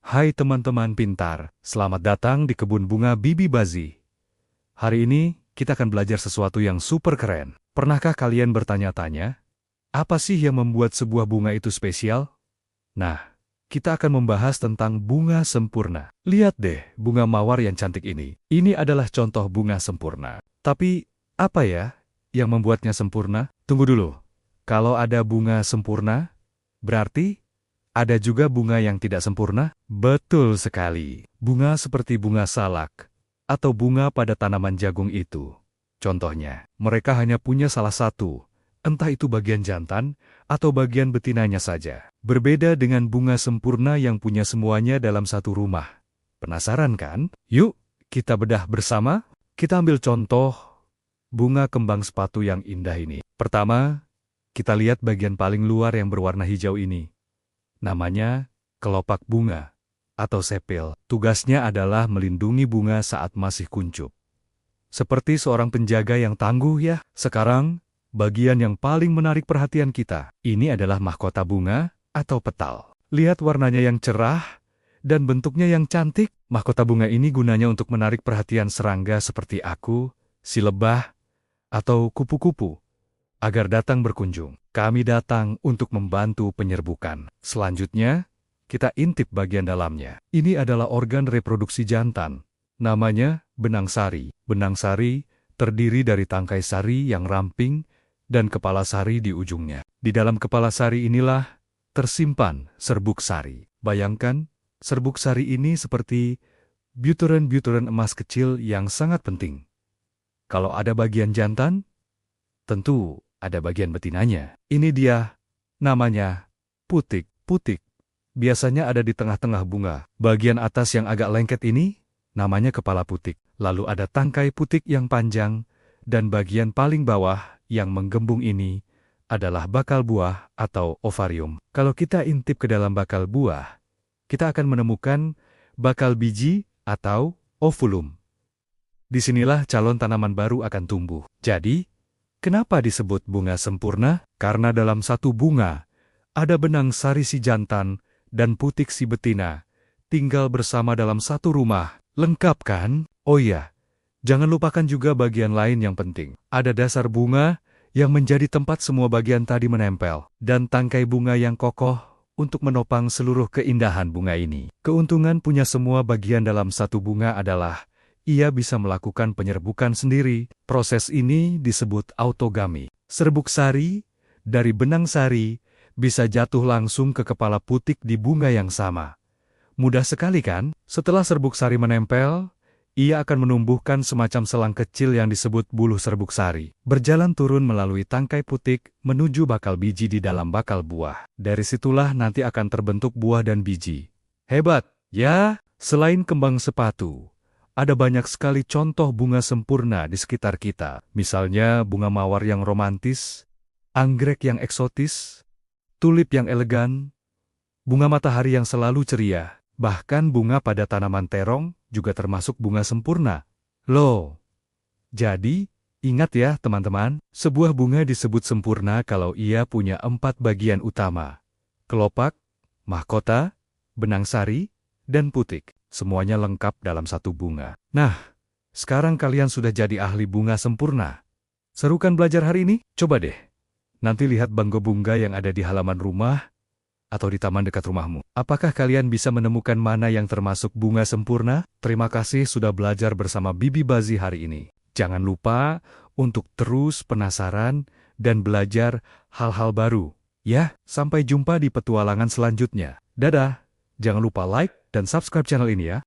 Hai teman-teman pintar, selamat datang di kebun bunga Bibi Bazi. Hari ini, kita akan belajar sesuatu yang super keren. Pernahkah kalian bertanya-tanya, apa sih yang membuat sebuah bunga itu spesial? Nah, kita akan membahas tentang bunga sempurna. Lihat deh, bunga mawar yang cantik ini. Ini adalah contoh bunga sempurna. Tapi, apa ya yang membuatnya sempurna? Tunggu dulu. Kalau ada bunga sempurna, berarti ada juga bunga yang tidak sempurna? Betul sekali. Bunga seperti bunga salak atau bunga pada tanaman jagung itu. Contohnya, mereka hanya punya salah satu, entah itu bagian jantan atau bagian betinanya saja. Berbeda dengan bunga sempurna yang punya semuanya dalam satu rumah. Penasaran kan? Yuk, kita bedah bersama. Kita ambil contoh bunga kembang sepatu yang indah ini. Pertama, kita lihat bagian paling luar yang berwarna hijau ini. Namanya kelopak bunga atau sepil. Tugasnya adalah melindungi bunga saat masih kuncup. Seperti seorang penjaga yang tangguh ya. Sekarang, bagian yang paling menarik perhatian kita. Ini adalah mahkota bunga atau petal. Lihat warnanya yang cerah dan bentuknya yang cantik. Mahkota bunga ini gunanya untuk menarik perhatian serangga seperti aku, si lebah, atau kupu-kupu agar datang berkunjung. Kami datang untuk membantu penyerbukan. Selanjutnya, kita intip bagian dalamnya. Ini adalah organ reproduksi jantan. Namanya benang sari. Benang sari terdiri dari tangkai sari yang ramping dan kepala sari di ujungnya. Di dalam kepala sari inilah tersimpan serbuk sari. Bayangkan, serbuk sari ini seperti butiran-butiran emas kecil yang sangat penting. Kalau ada bagian jantan, tentu ada bagian betinanya. Ini dia, namanya putik. Putik biasanya ada di tengah-tengah bunga. Bagian atas yang agak lengket ini, namanya kepala putik. Lalu ada tangkai putik yang panjang, dan bagian paling bawah yang menggembung ini adalah bakal buah atau ovarium. Kalau kita intip ke dalam bakal buah, kita akan menemukan bakal biji atau ovulum. Disinilah calon tanaman baru akan tumbuh. Jadi, kenapa disebut bunga sempurna? Karena dalam satu bunga, ada benang sari si jantan dan putik si betina, tinggal bersama dalam satu rumah. Lengkap kan? Oh iya, jangan lupakan juga bagian lain yang penting. Ada dasar bunga yang menjadi tempat semua bagian tadi menempel, dan tangkai bunga yang kokoh untuk menopang seluruh keindahan bunga ini. Keuntungan punya semua bagian dalam satu bunga adalah ia bisa melakukan penyerbukan sendiri. Proses ini disebut autogami. Serbuk sari dari benang sari bisa jatuh langsung ke kepala putik di bunga yang sama. Mudah sekali kan? Setelah serbuk sari menempel, ia akan menumbuhkan semacam selang kecil yang disebut buluh serbuk sari. Berjalan turun melalui tangkai putik menuju bakal biji di dalam bakal buah. Dari situlah nanti akan terbentuk buah dan biji. Hebat, ya? Selain kembang sepatu, ada banyak sekali contoh bunga sempurna di sekitar kita. Misalnya bunga mawar yang romantis, anggrek yang eksotis, tulip yang elegan, bunga matahari yang selalu ceria, bahkan bunga pada tanaman terong juga termasuk bunga sempurna. Loh, jadi ingat ya teman-teman, sebuah bunga disebut sempurna kalau ia punya 4 bagian utama. Kelopak, mahkota, benang sari, dan putik. Semuanya lengkap dalam satu bunga. Nah, sekarang kalian sudah jadi ahli bunga sempurna. Seru kan belajar hari ini? Coba deh. Nanti lihat bangko bunga yang ada di halaman rumah atau di taman dekat rumahmu. Apakah kalian bisa menemukan mana yang termasuk bunga sempurna? Terima kasih sudah belajar bersama Bibi Bazi hari ini. Jangan lupa untuk terus penasaran dan belajar hal-hal baru. Ya, sampai jumpa di petualangan selanjutnya. Dadah. Jangan lupa like dan subscribe channel ini ya.